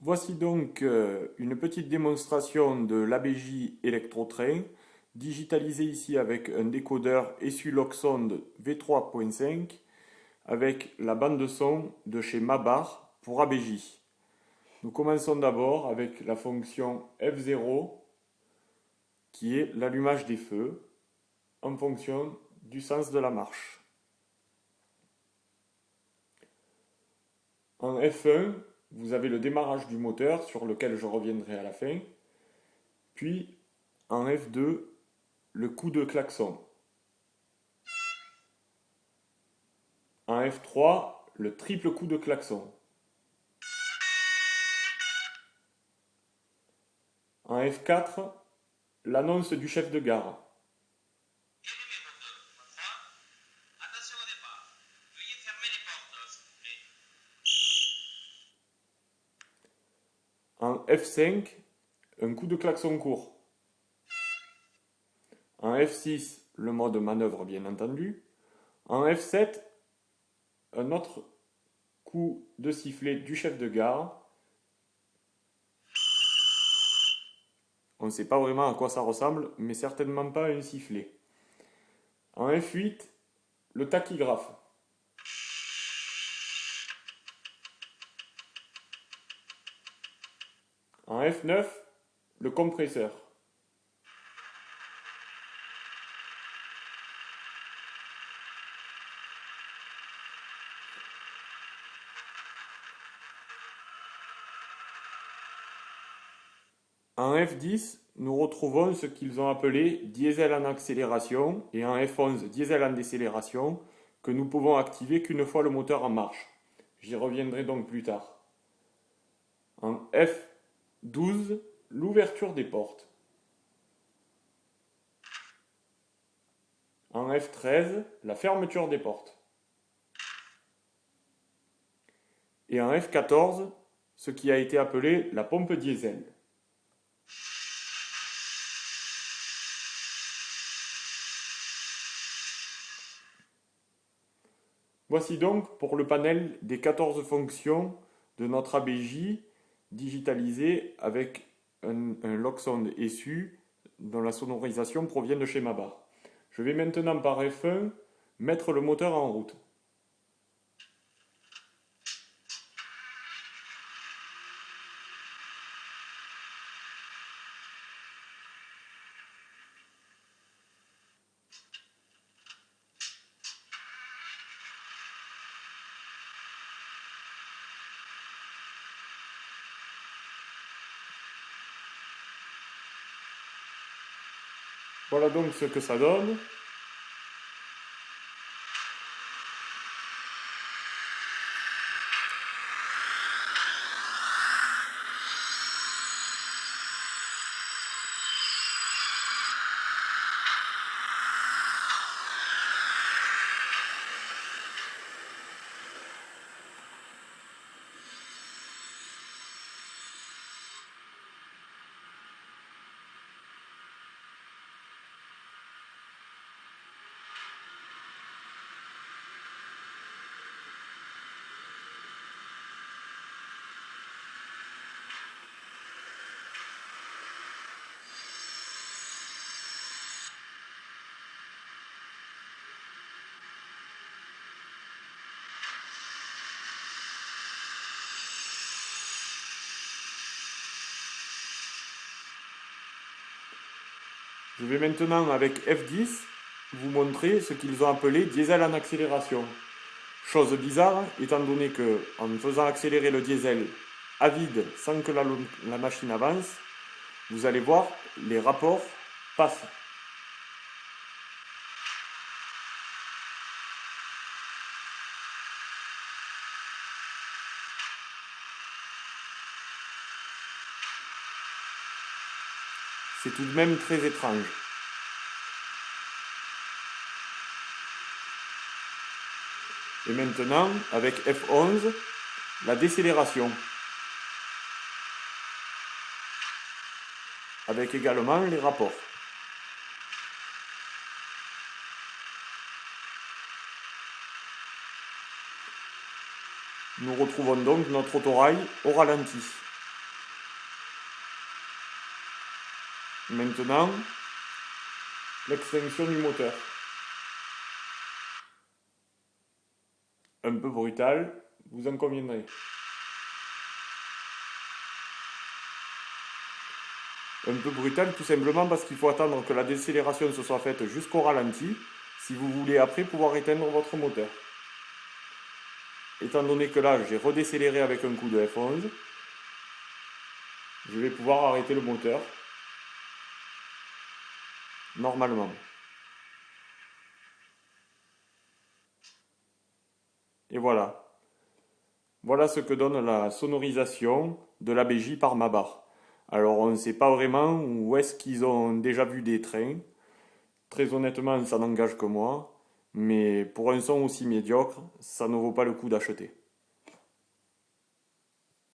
Voici donc une petite démonstration de l'ABJ Electrotrain, digitalisée ici avec un décodeur ESU Loxond V3.5 avec la bande de son de chez Mabar pour ABJ. Nous commençons d'abord avec la fonction F0 qui est l'allumage des feux en fonction du sens de la marche. En F1, vous avez le démarrage du moteur sur lequel je reviendrai à la fin. Puis en F2, le coup de klaxon. En F3, le triple coup de klaxon. En F4, l'annonce du chef de gare. Attention au départ. Veuillez fermer les portes, s'il vous plaît. En F5, un coup de klaxon court. En F6, le mode manœuvre bien entendu. En F7, un autre coup de sifflet du chef de gare. On ne sait pas vraiment à quoi ça ressemble, mais certainement pas à un sifflet. En F8, le tachygraphe. En F9, le compresseur. En F10, nous retrouvons ce qu'ils ont appelé diesel en accélération et en F11 diesel en décélération que nous pouvons activer qu'une fois le moteur en marche. J'y reviendrai donc plus tard. En F12, l'ouverture des portes. En F13, la fermeture des portes. Et en F14, ce qui a été appelé la pompe diesel. Voici donc pour le panel des 14 fonctions de notre ABJ digitalisé avec un Loxond ESU dont la sonorisation provient de chez Mabar. Je vais maintenant par F1 mettre le moteur en route. Voilà donc ce que ça donne. Je vais maintenant avec F10 vous montrer ce qu'ils ont appelé diesel en accélération. Chose bizarre, étant donné que en faisant accélérer le diesel à vide sans que la machine avance, vous allez voir les rapports passent. C'est tout de même très étrange. Et maintenant, avec F11, la décélération. Avec également les rapports. Nous retrouvons donc notre autorail au ralenti. Maintenant, l'extinction du moteur. Un peu brutal, vous en conviendrez. Un peu brutal tout simplement parce qu'il faut attendre que la décélération se soit faite jusqu'au ralenti si vous voulez après pouvoir éteindre votre moteur. Étant donné que là j'ai redécéléré avec un coup de F11, je vais pouvoir arrêter le moteur normalement. Et voilà. Voilà ce que donne la sonorisation de l'ABJ par Mabar. Alors on ne sait pas vraiment où est-ce qu'ils ont déjà vu des trains. Très honnêtement, ça n'engage que moi. Mais pour un son aussi médiocre, ça ne vaut pas le coup d'acheter.